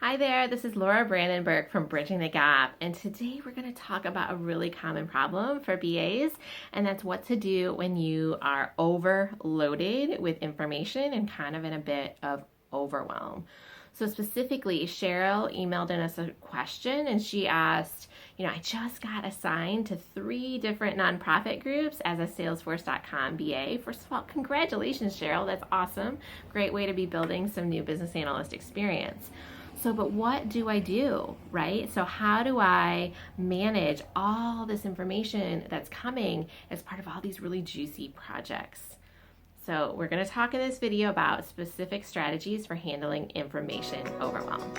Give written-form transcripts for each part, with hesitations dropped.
Hi there, this is Laura Brandenburg from Bridging the Gap, and today we're going to talk about a really common problem for BAs, and that's what to do when you are overloaded with information and kind of in a bit of overwhelm. So specifically, Sheryl emailed in us a question and she asked, I just got assigned to 3 different nonprofit groups as a Salesforce.com BA. First of all, congratulations, Sheryl. That's awesome. Great way to be building some new business analyst experience. So, but what do I do, right? So how do I manage all this information that's coming as part of all these really juicy projects? So we're going to talk in this video about specific strategies for handling information overwhelm.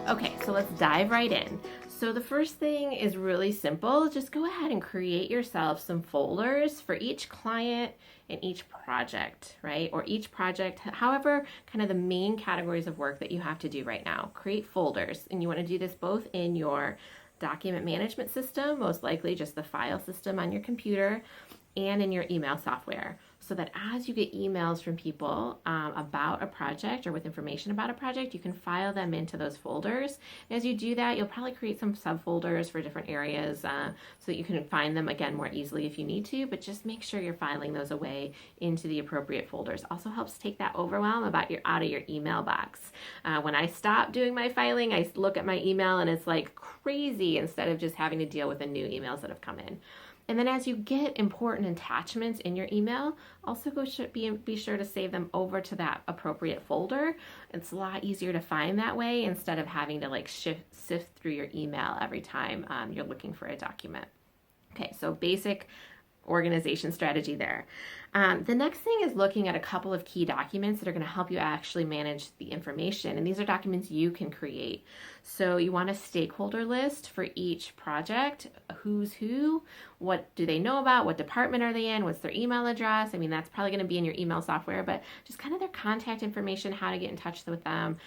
Okay, so let's dive right in. So the first thing is really simple. Just go ahead and create yourself some folders for each client and each project, right? Or each project, however, kind of the main categories of work that you have to do right now. Create folders, and you want to do this both in your document management system, most likely just the file system on your computer, and in your email software, so that as you get emails from people about a project or with information about a project, you can file them into those folders. And as you do that, you'll probably create some subfolders for different areas so that you can find them again more easily if you need to, but just make sure you're filing those away into the appropriate folders. Also helps take that overwhelm out of your email box. When I stop doing my filing, I look at my email and it's like crazy instead of just having to deal with the new emails that have come in. And then as you get important attachments in your email, also be sure to save them over to that appropriate folder. It's a lot easier to find that way instead of having to sift through your email every time you're looking for a document. Okay, so basic organization strategy there. The next thing is looking at a couple of key documents that are going to help you actually manage the information. And these are documents you can create. So you want a stakeholder list for each project. Who's who? What do they know about? What department are they in? What's their email address? I mean, that's probably going to be in your email software, but just kind of their contact information, how to get in touch with them,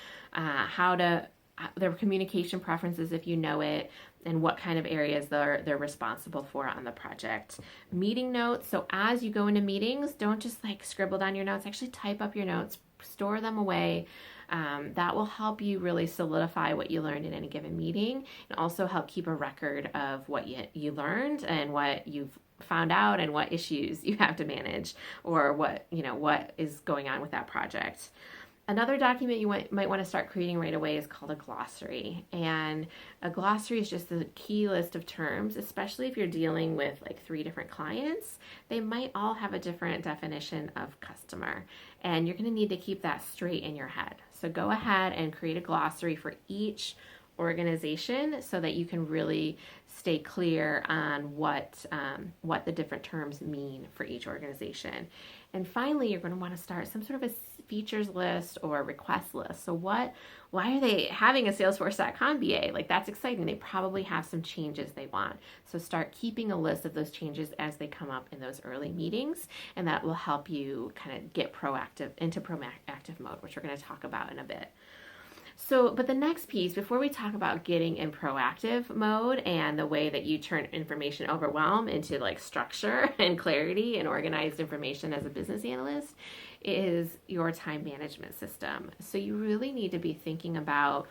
their communication preferences if you know it, and what kind of areas they're responsible for on the project. Meeting notes. So as you go into meetings, don't just scribble down your notes. Actually type up your notes, store them away. That will help you really solidify what you learned in any given meeting, and also help keep a record of what you learned and what you've found out and what issues you have to manage, or what is going on with that project. Another document you might want to start creating right away is called a glossary. And a glossary is just a key list of terms, especially if you're dealing with 3 different clients. They might all have a different definition of customer, and you're going to need to keep that straight in your head. So go ahead and create a glossary for each organization so that you can really stay clear on what the different terms mean for each organization. And finally, you're going to want to start some sort of a features list or request list. So why are they having a Salesforce.com BA? That's exciting. They probably have some changes they want. So start keeping a list of those changes as they come up in those early meetings, and that will help you kind of get into proactive mode, which we're going to talk about in a bit. So, but the next piece, before we talk about getting in proactive mode and the way that you turn information overwhelm into structure and clarity and organized information as a business analyst, is your time management system. So you really need to be thinking about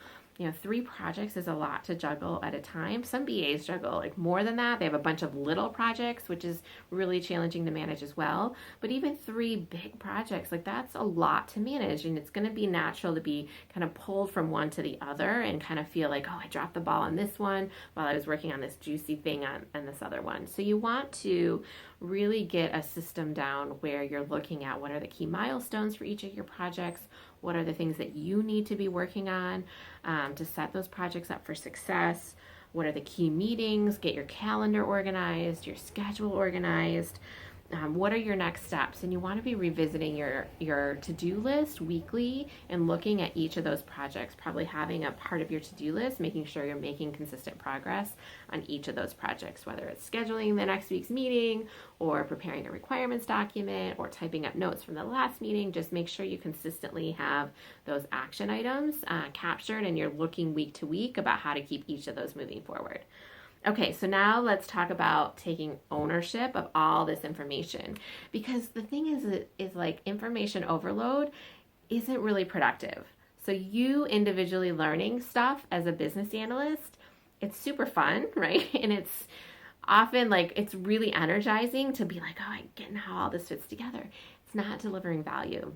3 projects is a lot to juggle at a time. Some BAs juggle more than that. They have a bunch of little projects, which is really challenging to manage as well. But even 3 big projects, that's a lot to manage. And it's going to be natural to be kind of pulled from one to the other and kind of feel I dropped the ball on this one while I was working on this juicy thing on this other one. So you want to really get a system down where you're looking at what are the key milestones for each of your projects, what are the things that you need to be working on to set those projects up for success, what are the key meetings, get your calendar organized, your schedule organized, What are your next steps? And you want to be revisiting your to-do list weekly and looking at each of those projects, probably having a part of your to-do list, making sure you're making consistent progress on each of those projects, whether it's scheduling the next week's meeting or preparing a requirements document or typing up notes from the last meeting. Just make sure you consistently have those action items captured, and you're looking week to week about how to keep each of those moving forward. Okay, so now let's talk about taking ownership of all this information, because the thing is like information overload isn't really productive. So you individually learning stuff as a business analyst, it's super fun, right? And it's often like it's really energizing to be like, oh, I get how all this fits together. It's not delivering value.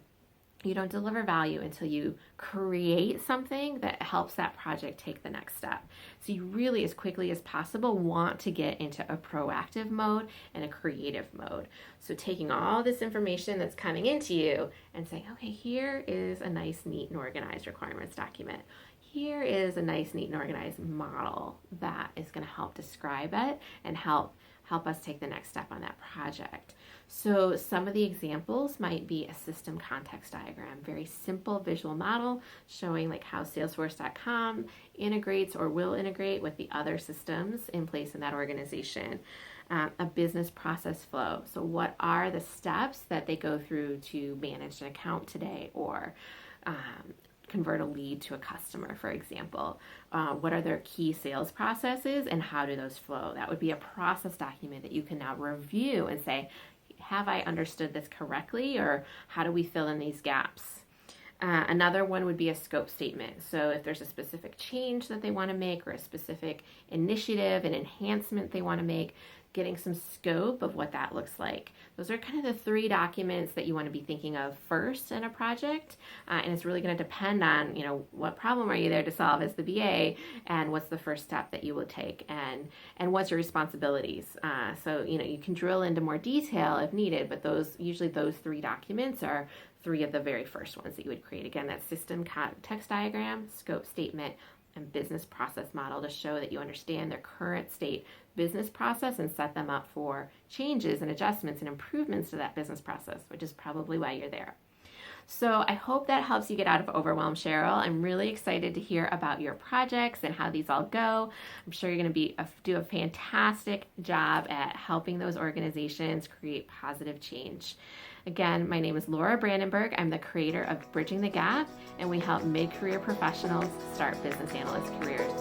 You don't deliver value until you create something that helps that project take the next step. So you really, as quickly as possible, want to get into a proactive mode and a creative mode. So taking all this information that's coming into you and saying, okay, here is a nice, neat, and organized requirements document. Here is a nice, neat, and organized model that is going to help describe it and help us take the next step on that project. So some of the examples might be a system context diagram, very simple visual model showing like how Salesforce.com integrates or will integrate with the other systems in place in that organization. A business process flow. So what are the steps that they go through to manage an account today, or convert a lead to a customer, for example. What are their key sales processes and how do those flow? That would be a process document that you can now review and say, have I understood this correctly, or how do we fill in these gaps? Another one would be a scope statement. So if there's a specific change that they want to make or a specific initiative and enhancement they want to make, getting some scope of what that looks like. Those are kind of the three documents that you want to be thinking of first in a project. And it's really going to depend on, what problem are you there to solve as the BA, and what's the first step that you will take, and what's your responsibilities. So, you can drill into more detail if needed, but usually those three documents are three of the very first ones that you would create. Again, that system context diagram, scope statement, and business process model to show that you understand their current state business process and set them up for changes and adjustments and improvements to that business process, which is probably why you're there. So I hope that helps you get out of overwhelm, Sheryl. I'm really excited to hear about your projects and how these all go. I'm sure you're going to do a fantastic job at helping those organizations create positive change. Again, my name is Laura Brandenburg. I'm the creator of Bridging the Gap, and we help mid-career professionals start business analyst careers.